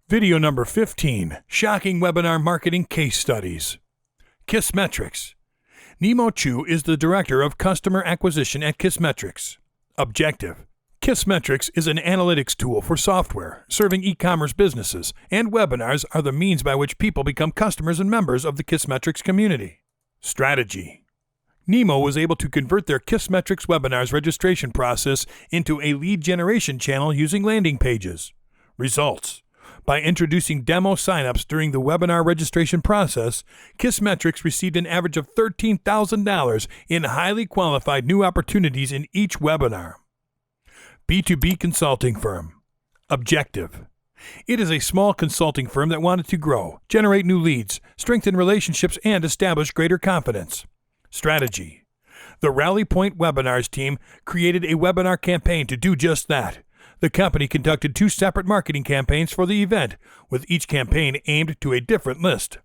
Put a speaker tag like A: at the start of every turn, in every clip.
A: Video number 15, Shocking Webinar Marketing Case Studies. Kissmetrics. Nemo Chu is the Director of Customer Acquisition at Kissmetrics. Objective. Kissmetrics is an analytics tool for software serving e-commerce businesses, and webinars are the means by which people become customers and members of the Kissmetrics community. Strategy. Nemo was able to convert their Kissmetrics webinars registration process into a lead generation channel using landing pages. Results. By introducing demo signups during the webinar registration process, Kissmetrics received an average of $13,000 in highly qualified new opportunities in each webinar. B2B consulting firm. Objective. It is a small consulting firm that wanted to grow, generate new leads, strengthen relationships, and establish greater confidence. Strategy. The Rally Point Webinars team created a webinar campaign to do just that. The company conducted 2 separate marketing campaigns for the event, with each campaign aimed to a different list.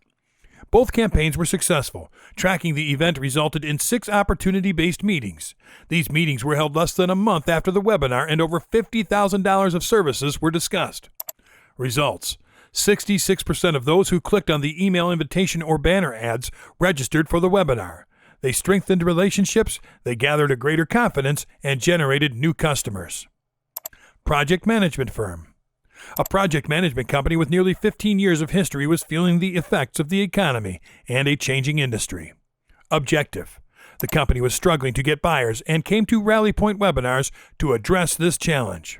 A: Both campaigns were successful. Tracking the event resulted in 6 opportunity-based meetings. These meetings were held less than a month after the webinar, and over $50,000 of services were discussed. Results. 66% of those who clicked on the email invitation or banner ads registered for the webinar. They strengthened relationships, they gathered a greater confidence, and generated new customers. Project management firm. A project management company with nearly 15 years of history was feeling the effects of the economy and a changing industry. Objective. The company was struggling to get buyers and came to Rally Point Webinars to address this challenge.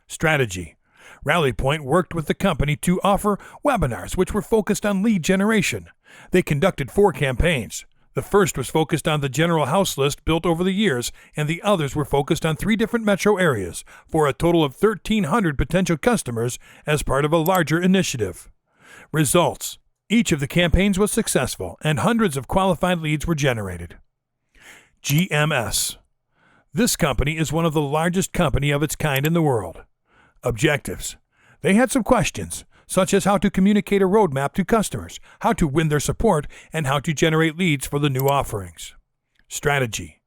A: Strategy. Rally Point worked with the company to offer webinars which were focused on lead generation. They conducted 4 campaigns. The first was focused on the general house list built over the years, and the others were focused on 3 different metro areas for a total of 1,300 potential customers as part of a larger initiative. Results. Each of the campaigns was successful, and hundreds of qualified leads were generated. GMS. This company is one of the largest company of its kind in the world. Objectives. They had some questions, such as how to communicate a roadmap to customers, how to win their support, and how to generate leads for the new offerings. Strategy.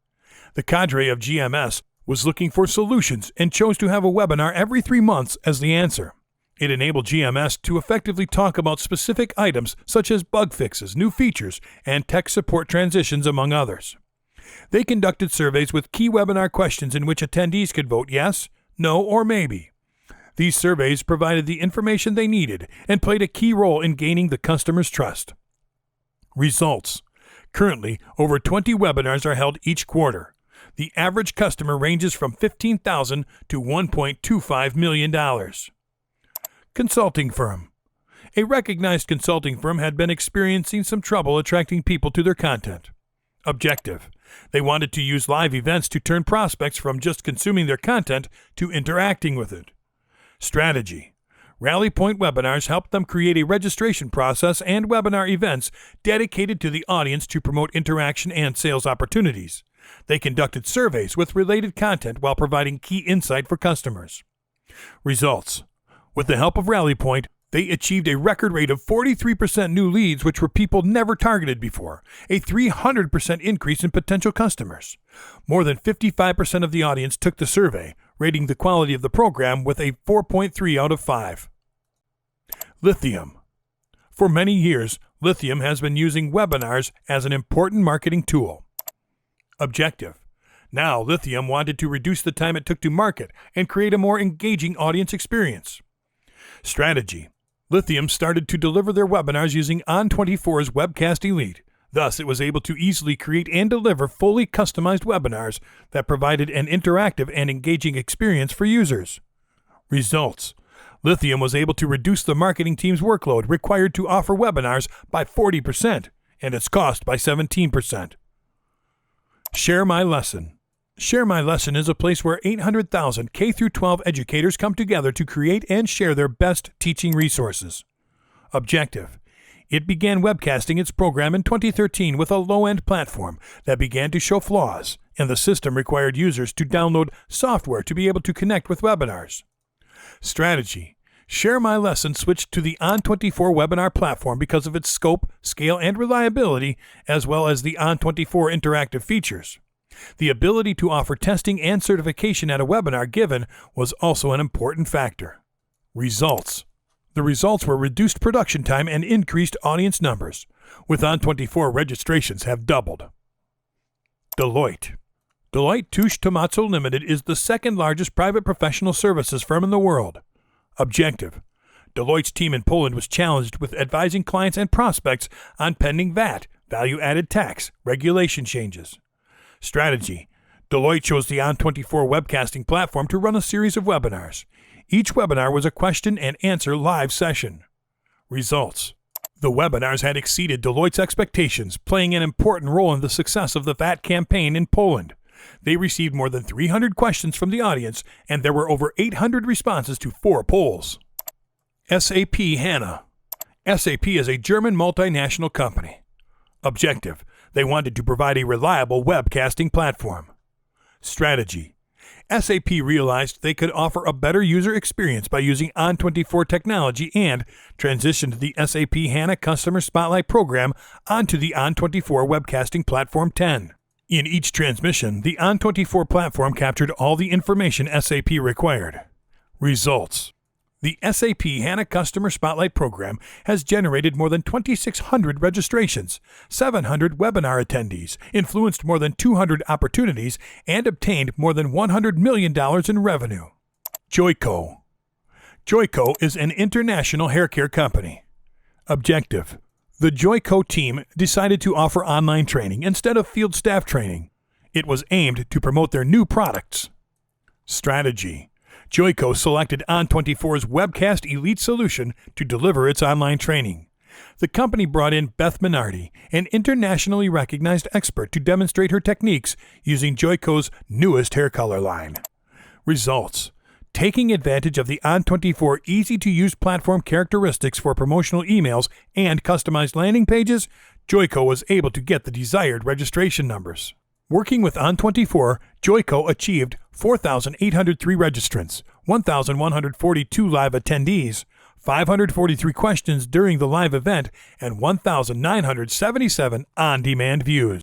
A: The cadre of GMS was looking for solutions and chose to have a webinar every 3 months as the answer. It enabled GMS to effectively talk about specific items such as bug fixes, new features, and tech support transitions, among others. They conducted surveys with key webinar questions in which attendees could vote yes, no, or maybe. These surveys provided the information they needed and played a key role in gaining the customer's trust. Results. Currently, over 20 webinars are held each quarter. The average customer ranges from $15,000 to $1.25 million. Consulting firm. A recognized consulting firm had been experiencing some trouble attracting people to their content. Objective. They wanted to use live events to turn prospects from just consuming their content to interacting with it. Strategy. Rally Point Webinars helped them create a registration process and webinar events dedicated to the audience to promote interaction and sales opportunities. They conducted surveys with related content while providing key insight for customers. Results. With the help of Rally Point, they achieved a record rate of 43% new leads, which were people never targeted before, a 300% increase in potential customers. More than 55% of the audience took the survey, rating the quality of the program with a 4.3 out of 5. Lithium. For many years, Lithium has been using webinars as an important marketing tool. Objective. Now, Lithium wanted to reduce the time it took to market and create a more engaging audience experience. Strategy. Lithium started to deliver their webinars using On24's Webcast Elite. Thus, it was able to easily create and deliver fully customized webinars that provided an interactive and engaging experience for users. Results. Lithium was able to reduce the marketing team's workload required to offer webinars by 40% and its cost by 17%. Share My Lesson. Share My Lesson is a place where 800,000 K-12 educators come together to create and share their best teaching resources. Objective. It began webcasting its program in 2013 with a low-end platform that began to show flaws, and the system required users to download software to be able to connect with webinars. Strategy. Share My Lesson switched to the On24 webinar platform because of its scope, scale, and reliability, as well as the On24 interactive features. The ability to offer testing and certification at a webinar given was also an important factor. Results. The results were reduced production time and increased audience numbers, with ON24 registrations have doubled. Deloitte. Deloitte Touche Tohmatsu Limited is the second largest private professional services firm in the world. Objective. Deloitte's team in Poland was challenged with advising clients and prospects on pending VAT, value-added tax, regulation changes. Strategy. Deloitte chose the ON24 webcasting platform to run a series of webinars. Each webinar was a question and answer live session. Results. The webinars had exceeded Deloitte's expectations, playing an important role in the success of the VAT campaign in Poland. They received more than 300 questions from the audience, and there were over 800 responses to 4 polls. SAP HANA. SAP is a German multinational company. Objective. They wanted to provide a reliable webcasting platform. Strategy. SAP realized they could offer a better user experience by using ON24 technology and transitioned the SAP HANA Customer Spotlight program onto the ON24 Webcasting Platform 10. In each transmission, the ON24 platform captured all the information SAP required. Results. The SAP HANA Customer Spotlight program has generated more than 2,600 registrations, 700 webinar attendees, influenced more than 200 opportunities, and obtained more than $100 million in revenue. Joico. Joico is an international haircare company. Objective. The Joico team decided to offer online training instead of field staff training. It was aimed to promote their new products. Strategy. Joico selected ON24's Webcast Elite solution to deliver its online training. The company brought in Beth Minardi, an internationally recognized expert, to demonstrate her techniques using Joico's newest hair color line. Results. Taking advantage of the ON24 easy-to-use platform characteristics for promotional emails and customized landing pages, Joico was able to get the desired registration numbers. Working with ON24, Joico achieved 4,803 registrants, 1,142 live attendees, 543 questions during the live event, and 1,977 on-demand views.